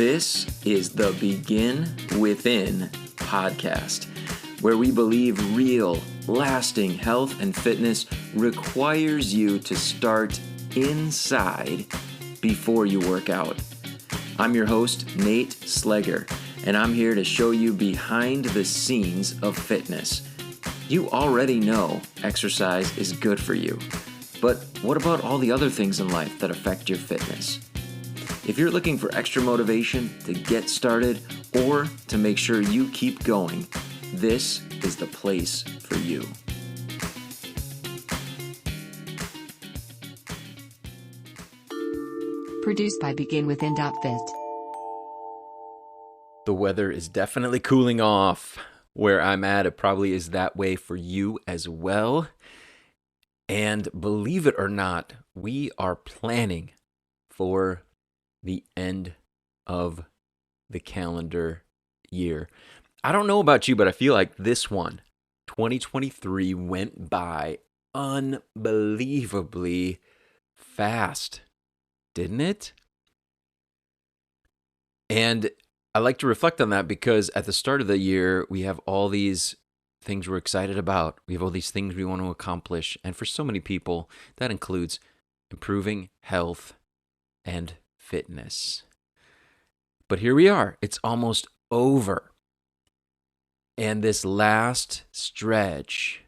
This is the Begin Within podcast, where we believe real, lasting health and fitness requires you to start inside before you work out. I'm your host, Nate Slegger, and I'm here to show you behind the scenes of fitness. You already know exercise is good for you, but what about all the other things in life that affect your fitness? If you're looking for extra motivation to get started or to make sure you keep going, this is the place for you. Produced by BeginWithin.fit. The weather is definitely cooling off. Where I'm at, it probably is that way for you as well. And believe it or not, we are planning for the end of the calendar year. I don't know about you, but I feel like this one, 2023, went by unbelievably fast, didn't it? And I like to reflect on that because at the start of the year, we have all these things we're excited about. We have all these things we want to accomplish. And for so many people, that includes improving health and fitness. But here we are. It's almost over. And this last stretch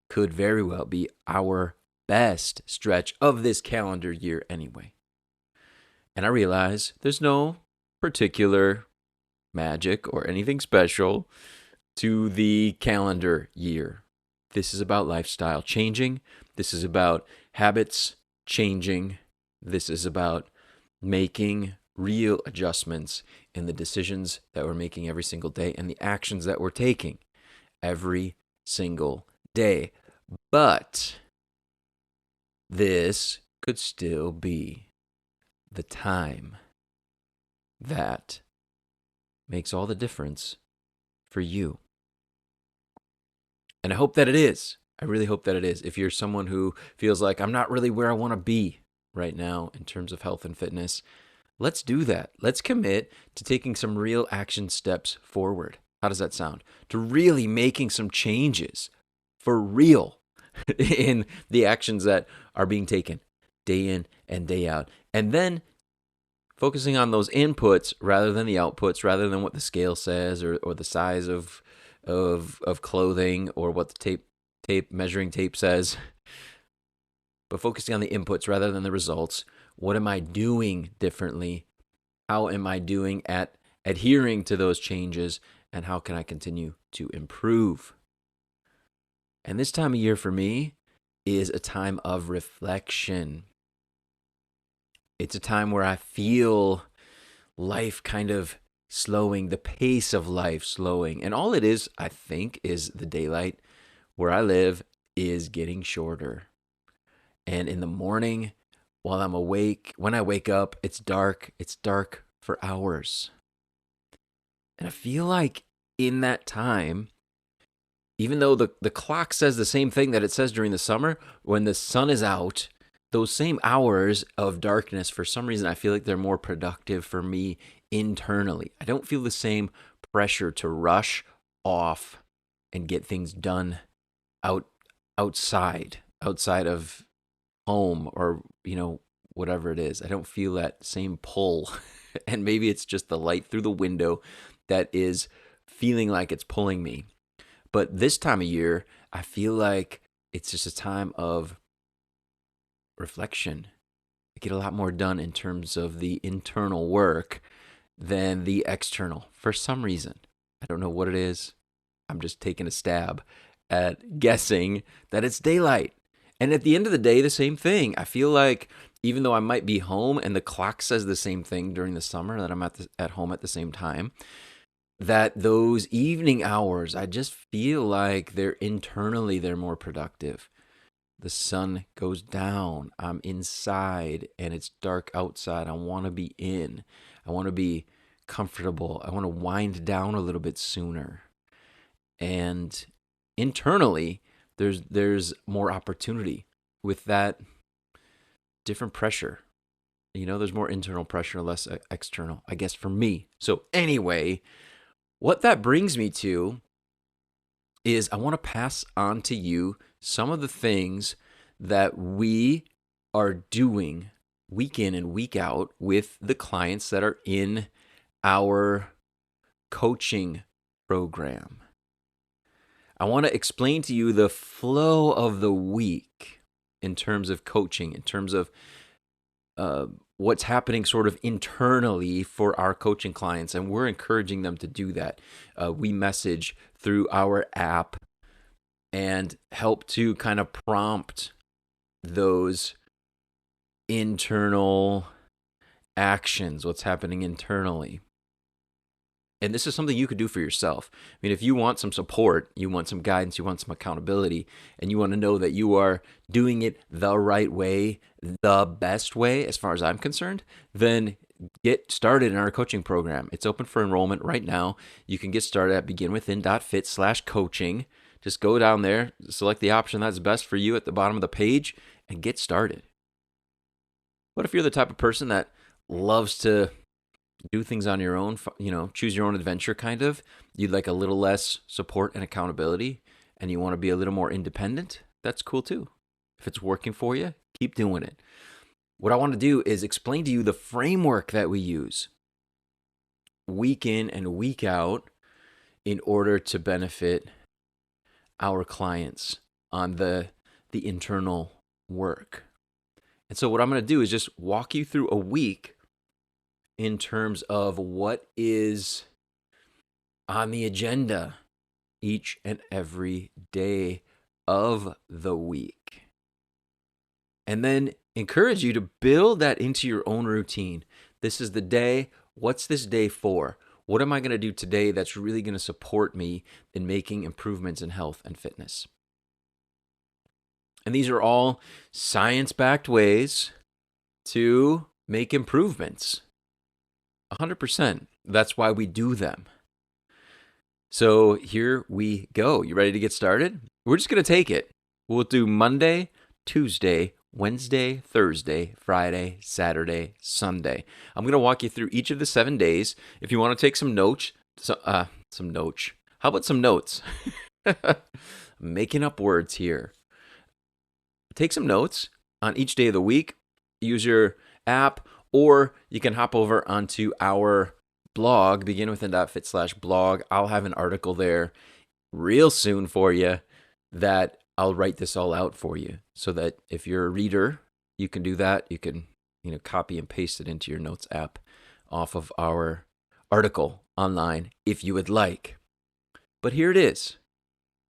could very well be our best stretch of this calendar year anyway. And I realize there's no particular magic or anything special to the calendar year. This is about lifestyle changing. This is about habits changing. This is about making real adjustments in the decisions that we're making every single day and the actions that we're taking every single day. But this could still be the time that makes all the difference for you. And I hope that it is. I really hope that it is. If you're someone who feels like I'm not really where I want to be right now in terms of health and fitness, let's do that. Let's commit to taking some real action steps forward. How does that sound? To really making some changes for real in the actions that are being taken day in and day out. And then focusing on those inputs rather than the outputs, rather than what the scale says or the size of clothing or what the measuring tape says. But focusing on the inputs rather than the results. What am I doing differently? How am I doing at adhering to those changes? And how can I continue to improve? And this time of year for me is a time of reflection. It's a time where I feel life kind of slowing, the pace of life slowing. And all it is, I think, is the daylight where I live is getting shorter. And in the morning, while I'm awake, when I wake up, it's dark. It's dark for hours. And I feel like in that time, even though the clock says the same thing that it says during the summer, when the sun is out, those same hours of darkness, for some reason, I feel like they're more productive for me internally. I don't feel the same pressure to rush off and get things done outside of home or, whatever it is. I don't feel that same pull. And maybe it's just the light through the window that is feeling like it's pulling me. But this time of year, I feel like it's just a time of reflection. I get a lot more done in terms of the internal work than the external for some reason. I don't know what it is. I'm just taking a stab at guessing that it's daylight. And at the end of the day, the same thing. I feel like even though I might be home and the clock says the same thing during the summer, that I'm at home at the same time, that those evening hours, I just feel like they're more productive. The sun goes down. I'm inside and it's dark outside. I want to be in. I want to be comfortable. I want to wind down a little bit sooner. And internally, there's more opportunity with that different pressure. There's more internal pressure, less external, I guess, for me. So anyway, what that brings me to is I want to pass on to you some of the things that we are doing week in and week out with the clients that are in our coaching program. I want to explain to you the flow of the week in terms of coaching, in terms of what's happening sort of internally for our coaching clients, and we're encouraging them to do that. We message through our app and help to kind of prompt those internal actions, what's happening internally. And this is something you could do for yourself. I mean, if you want some support, you want some guidance, you want some accountability, and you want to know that you are doing it the right way, the best way, as far as I'm concerned, then get started in our coaching program. It's open for enrollment right now. You can get started at beginwithin.fit/coaching. Just go down there, select the option that's best for you at the bottom of the page, and get started. What if you're the type of person that loves to do things on your own, choose your own adventure kind of? You'd like a little less support and accountability, and you want to be a little more independent? That's cool too. If it's working for you, keep doing it. What I want to do is explain to you the framework that we use week in and week out in order to benefit our clients on the internal work. And so what I'm going to do is just walk you through a week in terms of what is on the agenda each and every day of the week. And then encourage you to build that into your own routine. This is the day. What's this day for? What am I going to do today that's really going to support me in making improvements in health and fitness? And these are all science-backed ways to make improvements. 100%. That's why we do them. So here we go. You ready to get started? We're just going to take it. We'll do Monday, Tuesday, Wednesday, Thursday, Friday, Saturday, Sunday. I'm going to walk you through each of the 7 days. If you want to take some notes, How about some notes? Making up words here. Take some notes on each day of the week. Use your app, or you can hop over onto our blog, beginwithin.fit/blog. I'll have an article there real soon for you that I'll write this all out for you, so that if you're a reader, you can do that. You can, copy and paste it into your notes app off of our article online if you would like. But here it is.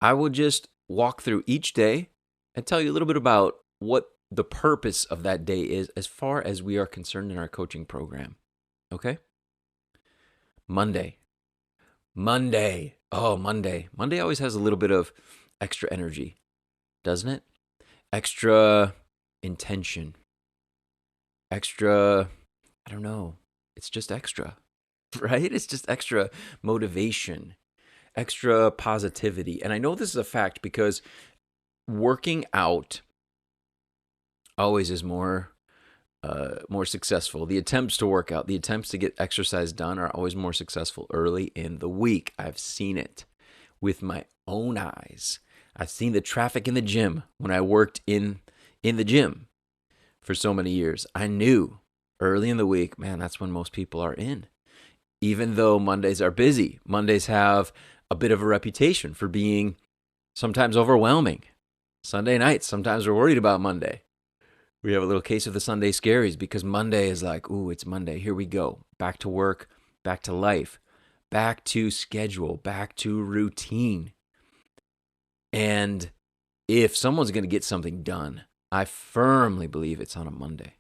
I will just walk through each day and tell you a little bit about what the purpose of that day is as far as we are concerned in our coaching program. Okay? Monday. Oh, Monday. Monday always has a little bit of extra energy, doesn't it? Extra intention. Extra, I don't know. It's just extra, right? It's just extra motivation, extra positivity. And I know this is a fact because working out always is more successful. The attempts to work out, the attempts to get exercise done are always more successful early in the week. I've seen it with my own eyes. I've seen the traffic in the gym when I worked in the gym for so many years. I knew early in the week, man, that's when most people are in. Even though Mondays are busy, Mondays have a bit of a reputation for being sometimes overwhelming. Sunday nights, sometimes we're worried about Monday. We have a little case of the Sunday scaries because Monday is like, ooh, it's Monday. Here we go. Back to work, back to life, back to schedule, back to routine. And if someone's going to get something done, I firmly believe it's on a Monday.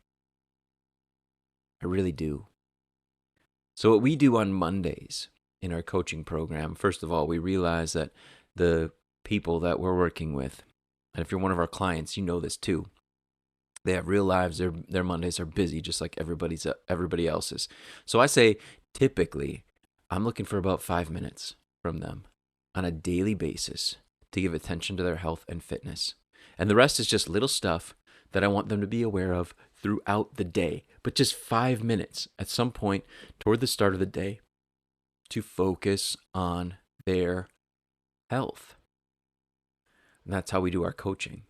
I really do. So what we do on Mondays in our coaching program, first of all, we realize that the people that we're working with, and if you're one of our clients, you know this too. They have real lives. Their Mondays are busy, just like everybody else's. So I say, typically, I'm looking for about 5 minutes from them on a daily basis to give attention to their health and fitness. And the rest is just little stuff that I want them to be aware of throughout the day, but just 5 minutes at some point toward the start of the day to focus on their health. And that's how we do our coaching.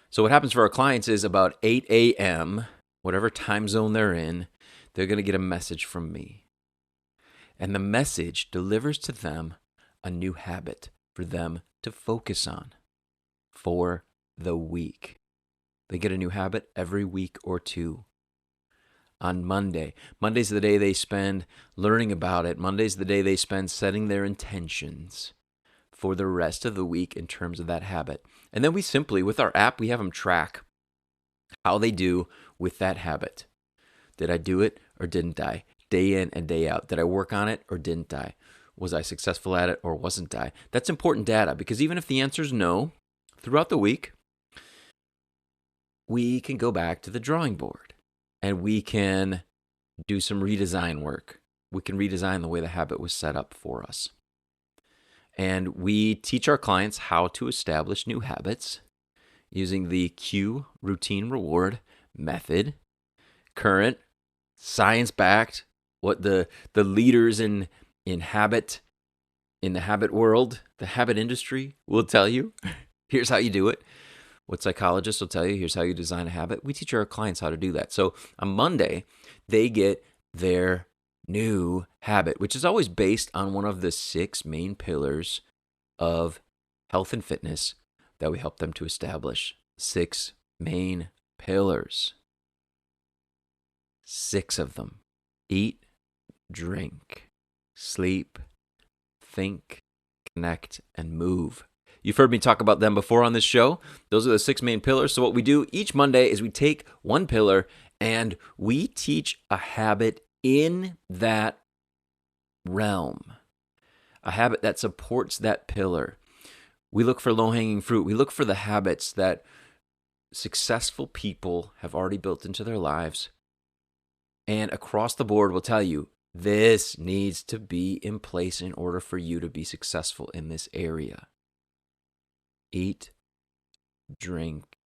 So what happens for our clients is about 8 a.m., whatever time zone they're in, they're going to get a message from me. And the message delivers to them a new habit for them to focus on for the week. They get a new habit every week or two. On Monday. Monday's the day they spend learning about it. Monday's the day they spend setting their intentions for the rest of the week in terms of that habit. And then we simply, with our app, we have them track how they do with that habit. Did I do it or didn't I? Day in and day out. Did I work on it or didn't I? Was I successful at it or wasn't I? That's important data, because even if the answer is no, throughout the week, we can go back to the drawing board and we can do some redesign work. We can redesign the way the habit was set up for us. And we teach our clients how to establish new habits using the Cue Routine Reward method. Current, science-backed, what the leaders in the habit world, the habit industry will tell you. Here's how you do it. What psychologists will tell you, here's how you design a habit. We teach our clients how to do that. So on Monday, they get their new habit, which is always based on one of the 6 main pillars of health and fitness that we help them to establish. 6 main pillars. 6 of them. Eat, drink, sleep, think, connect, and move. You've heard me talk about them before on this show. Those are the 6 main pillars. So what we do each Monday is we take one pillar and we teach a habit in that realm, a habit that supports that pillar. We look for low-hanging fruit. We look for the habits that successful people have already built into their lives. And across the board, we'll tell you, this needs to be in place in order for you to be successful in this area. Eat, drink,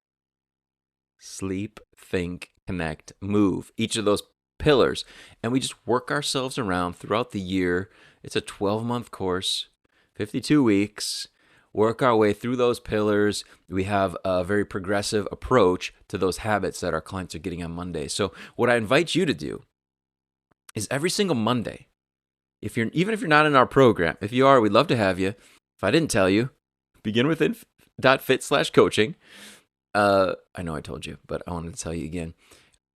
sleep, think, connect, move. Each of those pillars. And we just work ourselves around throughout the year. It's a 12-month course, 52 weeks. Work our way through those pillars. We have a very progressive approach to those habits that our clients are getting on Monday. So what I invite you to do is every single Monday, even if you're not in our program, if you are, we'd love to have you. If I didn't tell you, beginwithin.fit/coaching. I know I told you, but I wanted to tell you again.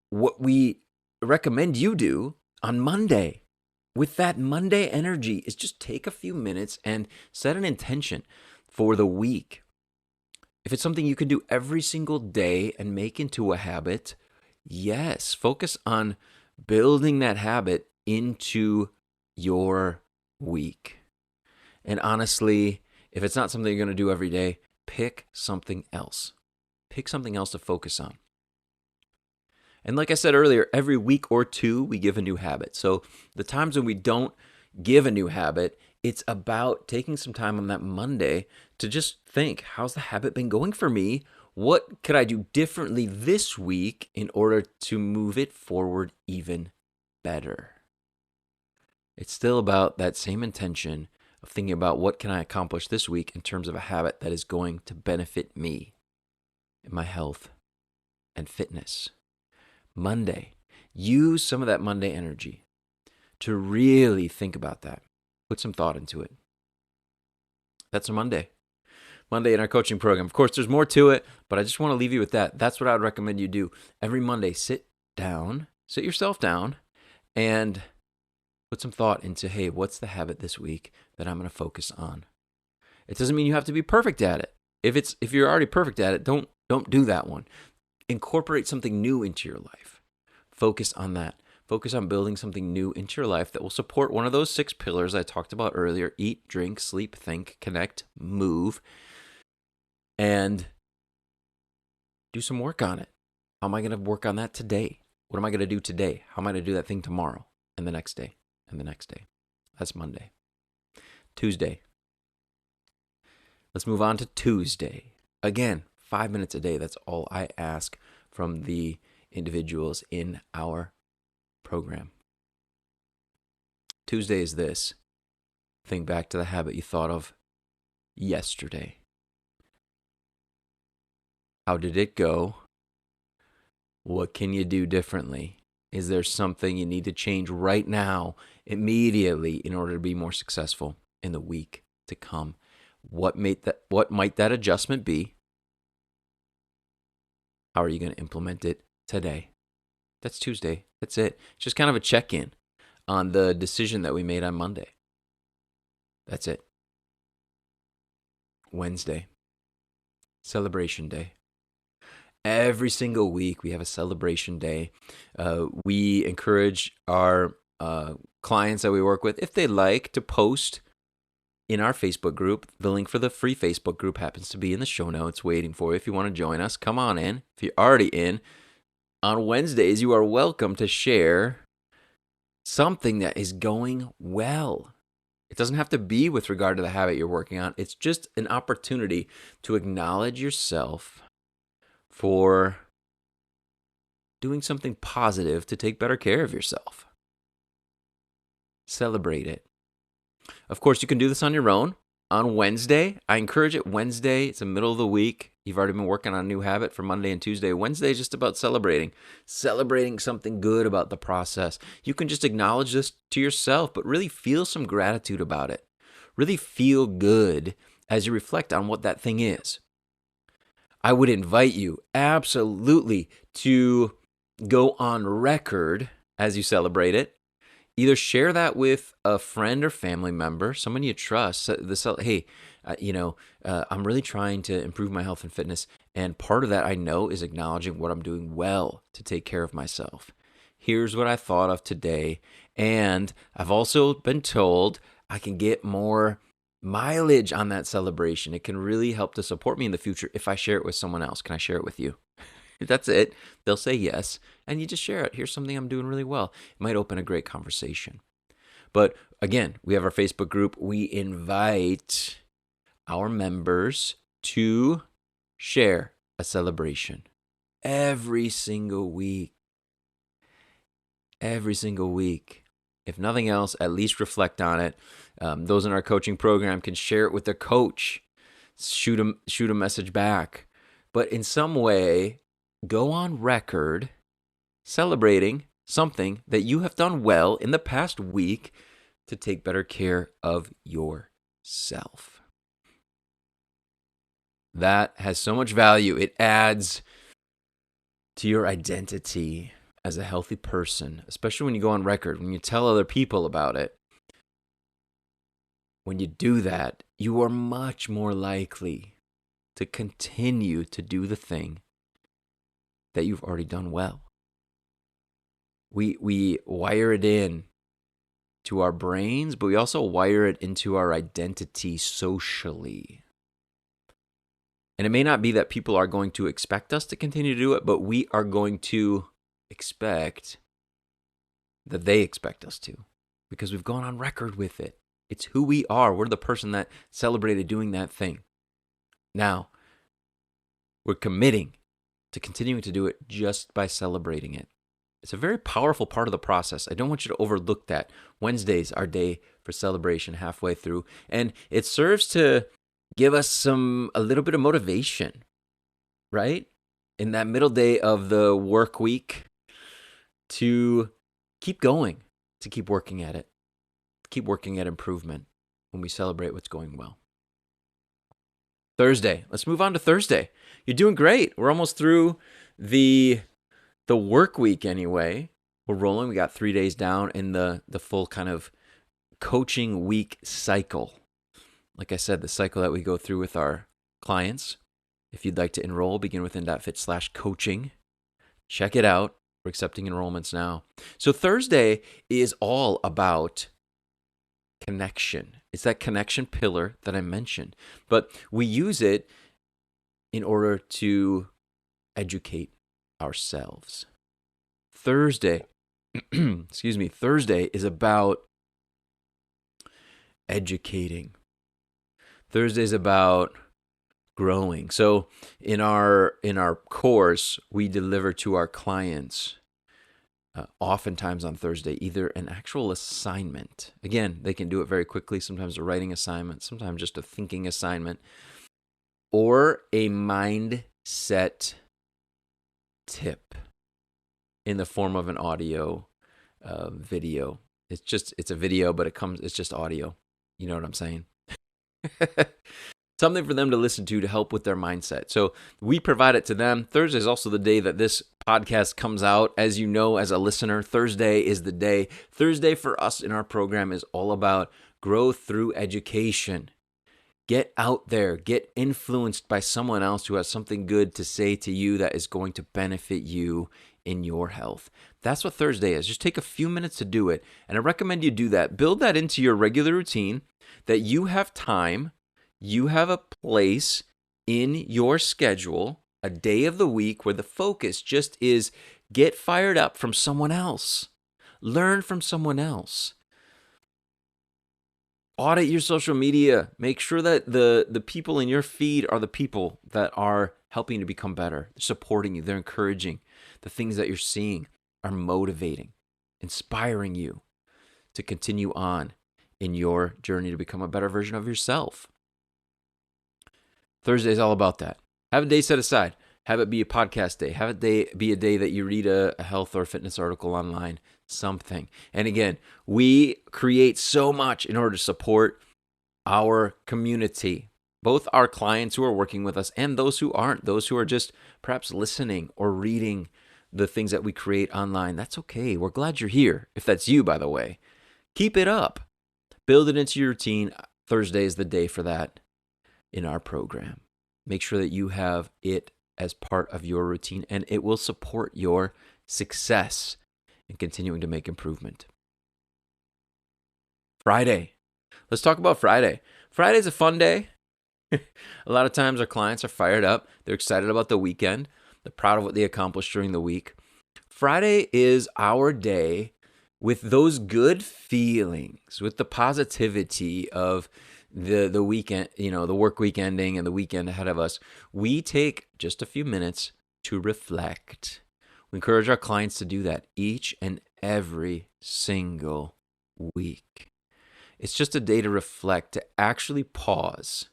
What we recommend you do on Monday with that Monday energy is just take a few minutes and set an intention for the week. If it's something you can do every single day and make into a habit, yes, focus on building that habit into your week. And honestly, if it's not something you're going to do every day, pick something else. Pick something else to focus on. And like I said earlier, every week or two, we give a new habit. So the times when we don't give a new habit, it's about taking some time on that Monday to just think, how's the habit been going for me? What could I do differently this week in order to move it forward even better? It's still about that same intention of thinking about what can I accomplish this week in terms of a habit that is going to benefit me in my health and fitness. Monday, use some of that Monday energy to really think about that. Put some thought into it. That's a Monday. Monday in our coaching program. Of course, there's more to it, but I just want to leave you with that. That's what I would recommend you do. Every Monday, sit yourself down, and put some thought into, hey, what's the habit this week that I'm going to focus on? It doesn't mean you have to be perfect at it. If you're already perfect at it, don't do that one. Incorporate something new into your life. Focus on that. Focus on building something new into your life that will support one of those 6 pillars I talked about earlier. Eat, drink, sleep, think, connect, move. And do some work on it. How am I going to work on that today? What am I going to do today? How am I going to do that thing tomorrow and the next day and the next day? That's Monday. Tuesday. Let's move on to Tuesday. Again, 5 minutes a day. That's all I ask from the individuals in our program. Tuesday is this. Think back to the habit you thought of yesterday. How did it go? What can you do differently? Is there something you need to change right now, immediately, in order to be more successful in the week to come? What might that adjustment be? How are you going to implement it today? That's Tuesday. That's it. It's just kind of a check-in on the decision that we made on Monday. That's it. Wednesday, celebration day. Every single week we have a celebration day. We encourage our clients that we work with, if they like, to post in our Facebook group. The link for the free Facebook group happens to be in the show notes waiting for you. If you want to join us, come on in. If you're already in, on Wednesdays, you are welcome to share something that is going well. It doesn't have to be with regard to the habit you're working on. It's just an opportunity to acknowledge yourself for doing something positive to take better care of yourself. Celebrate it. Of course, you can do this on your own. On Wednesday, I encourage it. Wednesday, it's the middle of the week. You've already been working on a new habit for Monday and Tuesday. Wednesday is just about celebrating something good about the process. You can just acknowledge this to yourself, but really feel some gratitude about it. Really feel good as you reflect on what that thing is. I would invite you absolutely to go on record as you celebrate it. Either share that with a friend or family member, someone you trust. Hey, I'm really trying to improve my health and fitness, and part of that I know is acknowledging what I'm doing well to take care of myself. Here's what I thought of today, and I've also been told I can get more mileage on that celebration. It can really help to support me in the future if I share it with someone else. Can I share it with you? That's it. They'll say yes, and you just share it. Here's something I'm doing really well. It might open a great conversation. But again, we have our Facebook group. We invite our members to share a celebration every single week. Every single week. If nothing else, at least reflect on it. Those in our coaching program can share it with their coach. Shoot a message back. But in some way, go on record celebrating something that you have done well in the past week to take better care of yourself. That has so much value. It adds to your identity as a healthy person, especially when you go on record, when you tell other people about it. When you do that, you are much more likely to continue to do the thing that you've already done well. We wire it in to our brains, but we also wire it into our identity socially. And it may not be that people are going to expect us to continue to do it, but we are going to expect that they expect us to, because we've gone on record with it. It's who we are. We're the person that celebrated doing that thing. Now, we're committing to continuing to do it just by celebrating it. It's a very powerful part of the process. I don't want you to overlook that. Wednesday's our day for celebration halfway through, and it serves to give us a little bit of motivation, right? In that middle day of the work week, to keep going, to keep working at it, keep working at improvement when we celebrate what's going well. Thursday. Let's move on to Thursday. You're doing great. We're almost through the work week anyway. We're rolling. We got 3 days down in the full kind of coaching week cycle. Like I said, the cycle that we go through with our clients. If you'd like to enroll, beginwithin.fit/coaching. Check it out. We're accepting enrollments now. So Thursday is all about connection. It's that connection pillar that I mentioned. But we use it in order to educate ourselves. Thursday is about educating. Thursday is about growing. So in our course, we deliver to our clients oftentimes on Thursday either an actual assignment. Again, they can do it very quickly. Sometimes a writing assignment, sometimes just a thinking assignment, or a mindset tip in the form of an audio video. It's a video, but it's just audio. You know what I'm saying? Something for them to listen to help with their mindset. So we provide it to them. Thursday is also the day that this podcast comes out. As you know, as a listener, Thursday is the day. Thursday for us in our program is all about growth through education. Get out there, get influenced by someone else who has something good to say to you that is going to benefit you in your health. That's what Thursday is. Just take a few minutes to do it. And I recommend you do that. Build that into your regular routine, that you have time, you have a place in your schedule, a day of the week where the focus just is get fired up from someone else. Learn from someone else. Audit your social media. Make sure that the people in your feed are the people that are helping you to become better, supporting you, they're encouraging. The things that you're seeing are motivating, inspiring you to continue on in your journey to become a better version of yourself. Thursday is all about that. Have a day set aside. Have it be a podcast day. Have it be a day that you read a health or fitness article online, something. And again, we create so much in order to support our community, both our clients who are working with us and those who aren't, those who are just perhaps listening or reading the things that we create online. That's okay. We're glad you're here. If that's you, by the way, keep it up. Build it into your routine. Thursday is the day for that in our program. Make sure that you have it as part of your routine, and it will support your success in continuing to make improvement. Friday. Let's talk about Friday. Friday's a fun day. A lot of times our clients are fired up. They're excited about the weekend. They're proud of what they accomplished during the week. Friday is our day with those good feelings, with the positivity of the weekend, the work week ending and the weekend ahead of us. We take just a few minutes to reflect. We encourage our clients to do that each and every single week. It's just a day to reflect, to actually pause.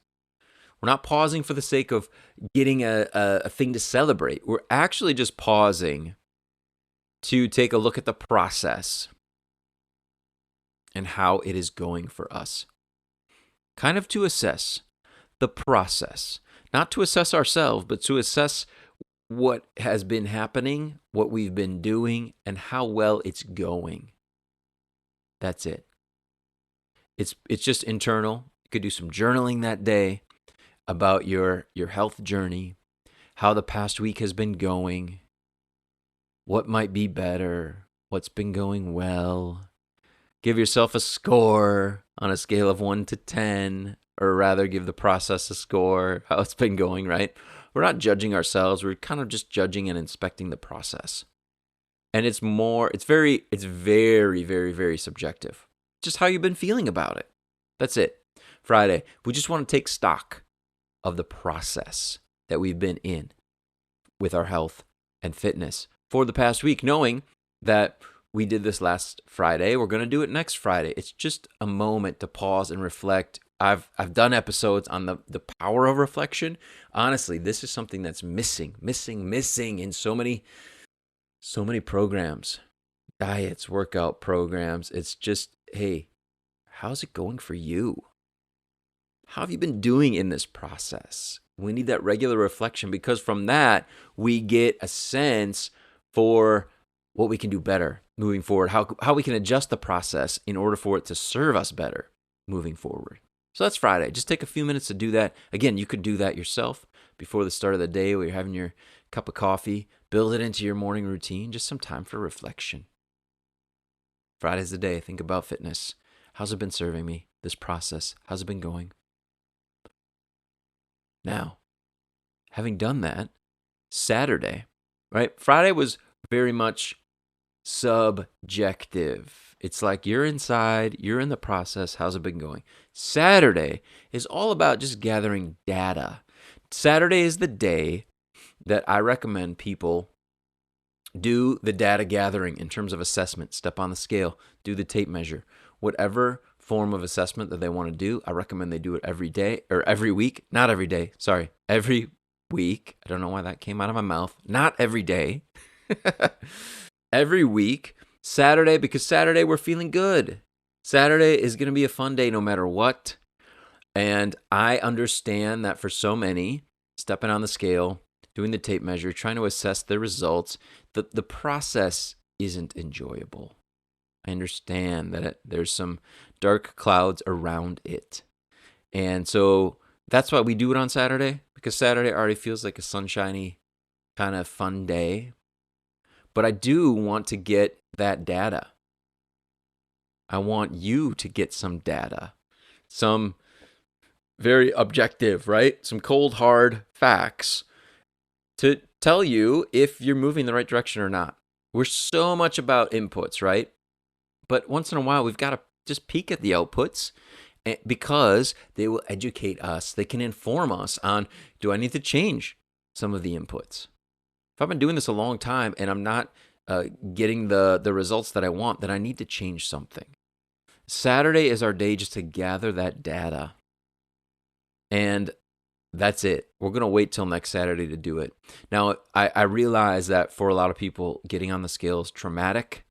We're not pausing for the sake of getting a thing to celebrate. We're actually just pausing to take a look at the process and how it is going for us. Kind of to assess the process, not to assess ourselves, but to assess what has been happening, what we've been doing, and how well it's going. That's it. It's just internal. You could do some journaling that day about your health journey, how the past week has been going, what might be better, what's been going well. Give yourself a score on a scale of 1 to 10, or rather give the process a score, how it's been going, right? We're not judging ourselves. We're kind of just judging and inspecting the process. And it's very, very, very subjective. Just how you've been feeling about it. That's it. Friday, we just want to take stock of the process that we've been in with our health and fitness for the past week, knowing that we did this last Friday. We're going to do it next Friday. It's just a moment to pause and reflect. I've done episodes on the power of reflection. Honestly, this is something that's missing in so many programs, diets, workout programs. It's just, hey, how's it going for you? How have you been doing in this process? We need that regular reflection, because from that, we get a sense for what we can do better moving forward, how we can adjust the process in order for it to serve us better moving forward. So that's Friday. Just take a few minutes to do that. Again, you could do that yourself before the start of the day where you're having your cup of coffee. Build it into your morning routine, just some time for reflection. Friday's the day. Think about fitness. How's it been serving me, this process? How's it been going? Now, having done that, Saturday, right? Friday was very much subjective. It's like you're inside, you're in the process. How's it been going? Saturday is all about just gathering data Saturday is the day that I recommend people do the data gathering in terms of assessment. Step on the scale, do the tape measure. Whatever form of assessment that they want to do, I recommend they do it every day or every week. Not every day, sorry. Every week. I don't know why that came out of my mouth. Not every day. Every week. Saturday, because Saturday we're feeling good. Saturday is going to be a fun day no matter what. And I understand that for so many, stepping on the scale, doing the tape measure, trying to assess the results, the process isn't enjoyable. I understand that there's some dark clouds around it. And so that's why we do it on Saturday, because Saturday already feels like a sunshiny kind of fun day. But I do want to get that data. I want you to get some data, some very objective, right? Some cold, hard facts to tell you if you're moving the right direction or not. We're so much about inputs, right? But once in a while, we've got to just peek at the outputs because they will educate us. They can inform us on, do I need to change some of the inputs? If I've been doing this a long time and I'm not getting the results that I want, then I need to change something. Saturday is our day just to gather that data. And that's it. We're going to wait till next Saturday to do it. Now, I realize that for a lot of people, getting on the scale is traumatic.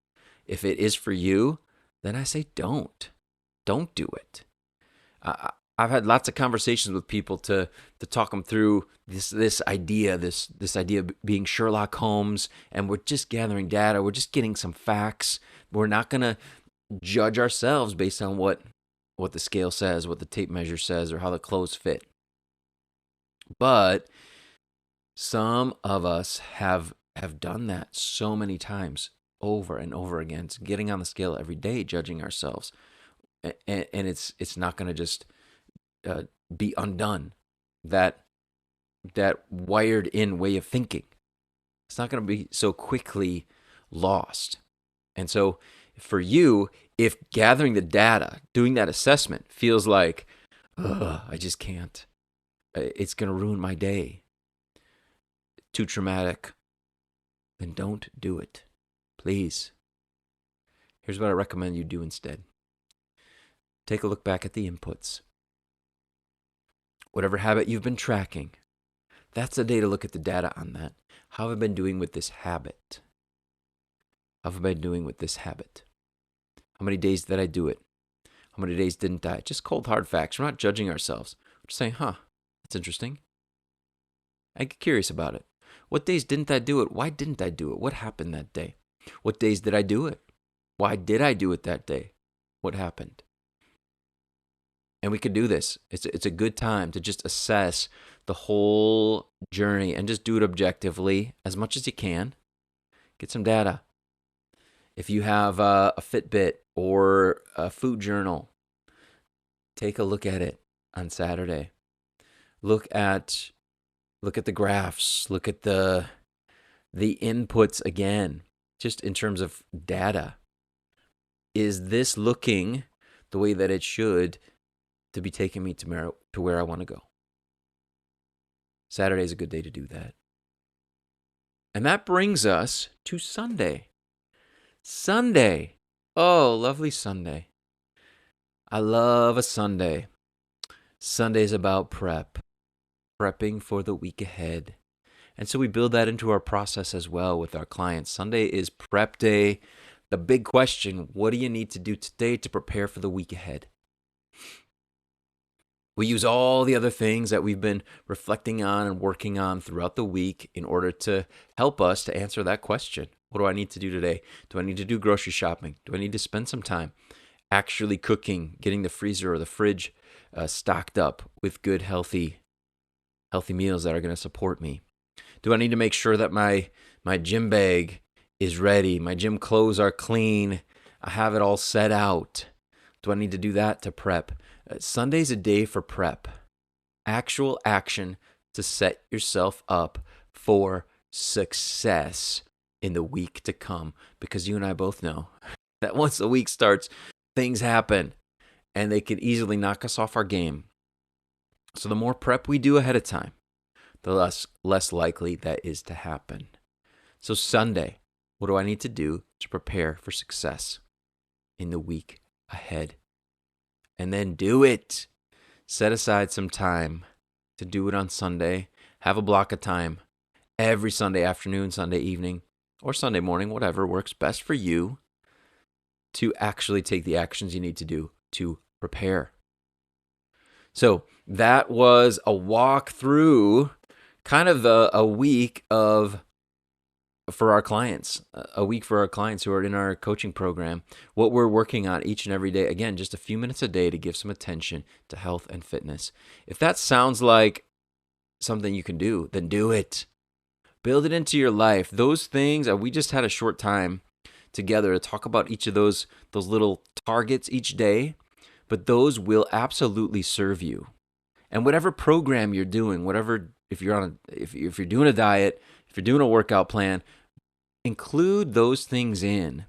If it is for you, then I say don't. Don't do it. I've had lots of conversations with people to talk them through this idea of being Sherlock Holmes, and we're just gathering data. We're just getting some facts. We're not going to judge ourselves based on what the scale says, what the tape measure says, or how the clothes fit. But some of us have done that so many times over and over again. It's getting on the scale every day, judging ourselves. And it's not going to just be undone. That wired in way of thinking, it's not going to be so quickly lost. And so for you, if gathering the data, doing that assessment feels like, I just can't, it's going to ruin my day, too traumatic, then don't do it. Please. Here's what I recommend you do instead. Take a look back at the inputs. Whatever habit you've been tracking, that's the day to look at the data on that. How have I been doing with this habit? How have I been doing with this habit? How many days did I do it? How many days didn't I? Just cold, hard facts. We're not judging ourselves. We're just saying, that's interesting. I get curious about it. What days didn't I do it? Why didn't I do it? What happened that day? What days did I do it? Why did I do it that day? What happened? And we could do this. It's a good time to just assess the whole journey and just do it objectively as much as you can. Get some data. If you have a Fitbit or a food journal, take a look at it on Saturday. Look at the graphs. Look at the inputs again, just in terms of data. Is this looking the way that it should to be taking me to where I want to go? Saturday is a good day to do that. And that brings us to Sunday. Sunday. Oh, lovely Sunday. I love a Sunday. Sunday's about prepping for the week ahead. And so we build that into our process as well with our clients. Sunday is prep day. The big question, what do you need to do today to prepare for the week ahead? We use all the other things that we've been reflecting on and working on throughout the week in order to help us to answer that question. What do I need to do today? Do I need to do grocery shopping? Do I need to spend some time actually cooking, getting the freezer or the fridge stocked up with good, healthy meals that are going to support me? Do I need to make sure that my gym bag is ready? My gym clothes are clean. I have it all set out. Do I need to do that to prep? Sunday's a day for prep. Actual action to set yourself up for success in the week to come. Because you and I both know that once the week starts, things happen and they can easily knock us off our game. So the more prep we do ahead of time, the less likely that is to happen. So Sunday, what do I need to do to prepare for success in the week ahead? And then do it. Set aside some time to do it on Sunday. Have a block of time every Sunday afternoon, Sunday evening, or Sunday morning, whatever works best for you, to actually take the actions you need to do to prepare. So that was a walk through kind of a week for our clients, who are in our coaching program, what we're working on each and every day. Again, just a few minutes a day to give some attention to health and fitness. If that sounds like something you can do, then do it. Build it into your life. Those things, we just had a short time together to talk about each of those little targets each day, but those will absolutely serve you. And whatever program you're doing, if you're doing a diet, if you're doing a workout plan, include those things in.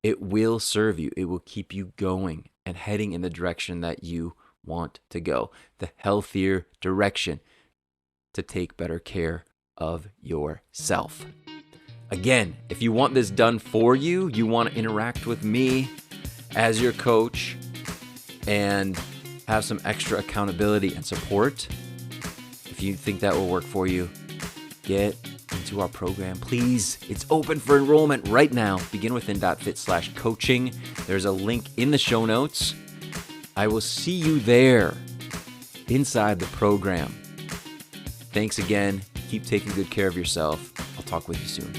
It will serve you. It will keep you going and heading in the direction that you want to go, the healthier direction, to take better care of yourself. Again, if you want this done for you, you want to interact with me as your coach and have some extra accountability and support, if you think that will work for you, get into our program, please. It's open for enrollment right now. beginwithin.fit/coaching. There's a link in the show notes. I will see you there inside the program. Thanks again. Keep taking good care of yourself. I'll talk with you soon.